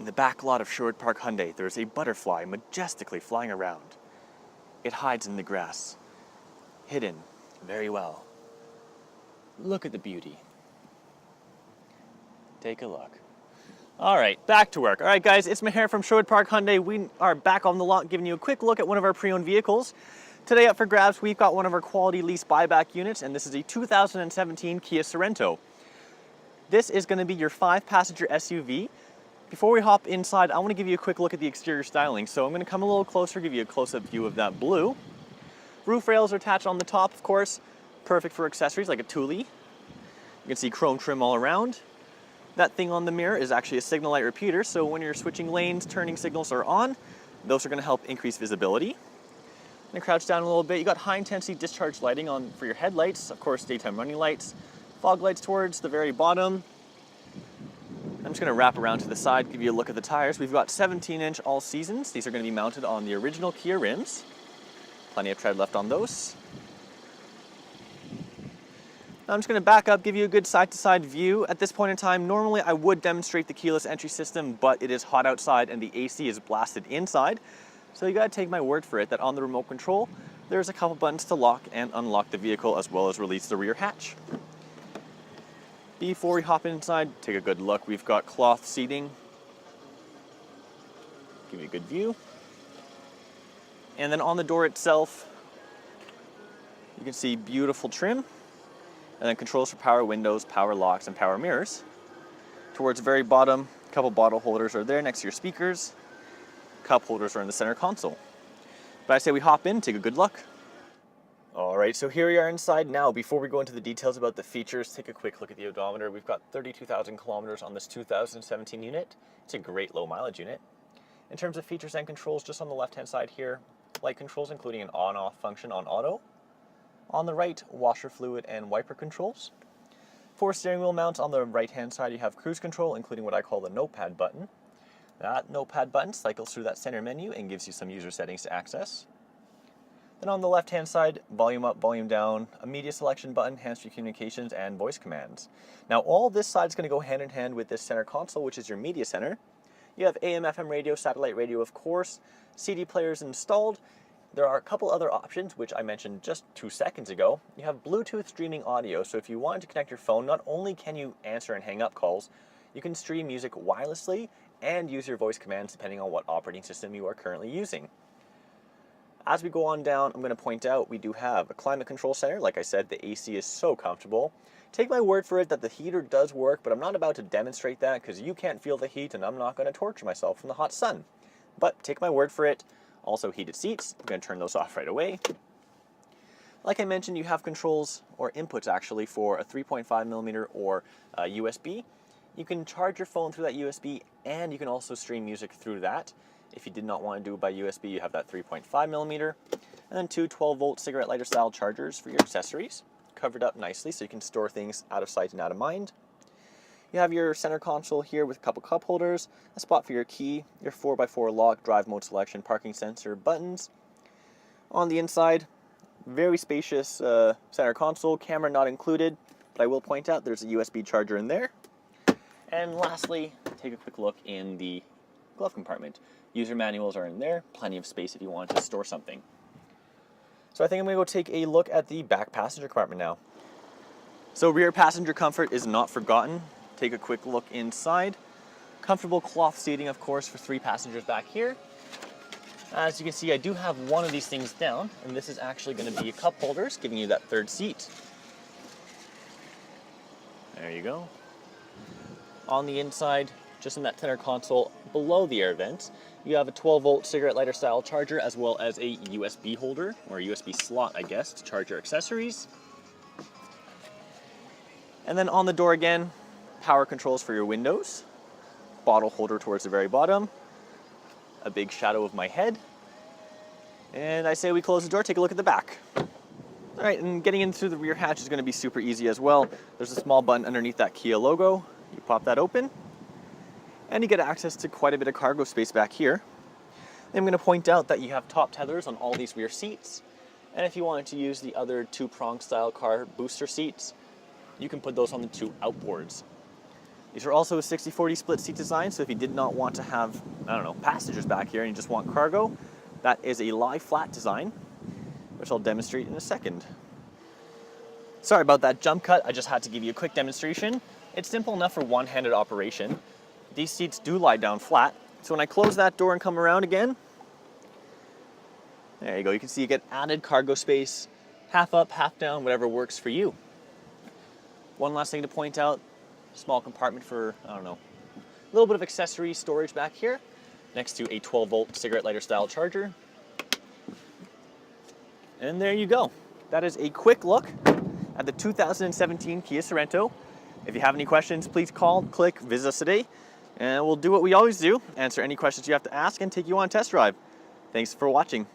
In the back lot of Sherwood Park Hyundai, there is a butterfly majestically flying around. It hides in the grass, hidden very well. Look at the beauty. Take a look. All right, back to work. All right, guys, it's Maher from Sherwood Park Hyundai. We are back on the lot giving you a quick look at one of our pre-owned vehicles. Today up for grabs, we've got one of our quality lease buyback units, and this is a 2017 Kia Sorento. This is going to be your 5-passenger SUV. Before we hop inside, I want to give you a quick look at the exterior styling. So I'm going to come a little closer, give you a close-up view of that blue. Roof rails are attached on the top, of course. Perfect for accessories like a Thule. You can see chrome trim all around. That thing on the mirror is actually a signal light repeater, so when you're switching lanes, turning signals are on. Those are going to help increase visibility. I'm going to crouch down a little bit. You got high-intensity discharge lighting on for your headlights, of course, daytime running lights. Fog lights towards the very bottom. I'm just going to wrap around to the side, give you a look at the tires. We've got 17-inch all seasons. These are going to be mounted on the original Kia rims. Plenty of tread left on those. Now I'm just going to back up, give you a good side-to-side view. At this point in time, normally I would demonstrate the keyless entry system, but it is hot outside and the AC is blasted inside. So you got to take my word for it that on the remote control, there's a couple buttons to lock and unlock the vehicle as well as release the rear hatch. Before we hop inside, take a good look. We've got cloth seating. Give you a good view. And then on the door itself, you can see beautiful trim. And then controls for power windows, power locks, and power mirrors. Towards the very bottom, a couple bottle holders are there next to your speakers. Cup holders are in the center console. But I say we hop in, take a good look. All right, so here we are inside now. Before we go into the details about the features, take a quick look at the odometer. We've got 32,000 kilometers on this 2017 unit. It's a great low mileage unit. In terms of features and controls, just on the left-hand side here, light controls including an on-off function on auto. On the right, washer fluid and wiper controls. For steering wheel mounts on the right-hand side, you have cruise control, including what I call the notepad button. That notepad button cycles through that center menu and gives you some user settings to access. Then on the left-hand side, volume up, volume down, a media selection button, hands-free communications, and voice commands. Now all this side is going to go hand in hand with this center console, which is your media center. You have AM, FM radio, satellite radio, of course, CD players installed. There are a couple other options, which I mentioned just 2 seconds ago. You have Bluetooth streaming audio, so if you wanted to connect your phone, not only can you answer and hang up calls, you can stream music wirelessly and use your voice commands depending on what operating system you are currently using. As we go on down, I'm going to point out we do have a climate control center. Like I said, the AC is so comfortable. Take my word for it that the heater does work, but I'm not about to demonstrate that because you can't feel the heat and I'm not going to torture myself from the hot sun. But take my word for it. Also heated seats. I'm going to turn those off right away. Like I mentioned, you have controls or inputs actually for a 3.5mm or USB. You can charge your phone through that USB and you can also stream music through that. If you did not want to do it by USB, you have that 3.5mm, and then 2 12-volt cigarette lighter style chargers for your accessories, covered up nicely so you can store things out of sight and out of mind. You have your center console here with a couple cup holders, a spot for your key, your 4x4 lock, drive mode selection, parking sensor buttons. On the inside, very spacious center console, camera not included, but I will point out there's a USB charger in there. And lastly, take a quick look in the glove compartment. User manuals are in there, plenty of space if you want to store something. So I think I'm going to go take a look at the back passenger compartment now. So rear passenger comfort is not forgotten. Take a quick look inside. Comfortable cloth seating, of course, for 3 passengers back here. As you can see, I do have one of these things down, and this is actually going to be cup holders, giving you that 3rd seat. There you go. On the inside, just in that center console below the air vents, you have a 12-volt cigarette lighter style charger as well as a USB holder, or a USB slot, I guess, to charge your accessories. And then on the door again, power controls for your windows, bottle holder towards the very bottom, a big shadow of my head, and I say we close the door, take a look at the back. All right, and getting in through the rear hatch is going to be super easy as well. There's a small button underneath that Kia logo. You pop that open, and you get access to quite a bit of cargo space back here. I'm going to point out that you have top tethers on all these rear seats, and if you wanted to use the other 2-prong style car booster seats, you can put those on the 2 outboards. These are also a 60/40 split seat design, so if you did not want to have, I don't know, passengers back here and you just want cargo, that is a lie flat design, which I'll demonstrate in a second. Sorry about that jump cut, I just had to give you a quick demonstration. It's simple enough for one-handed operation. These seats do lie down flat, so when I close that door and come around again, there you go, you can see you get added cargo space, half up, half down, whatever works for you. One last thing to point out, small compartment for, I don't know, a little bit of accessory storage back here, next to a 12-volt cigarette lighter style charger. And there you go. That is a quick look at the 2017 Kia Sorento. If you have any questions, please call, click, visit us today, and we'll do what we always do, answer any questions you have to ask and take you on a test drive. Thanks for watching.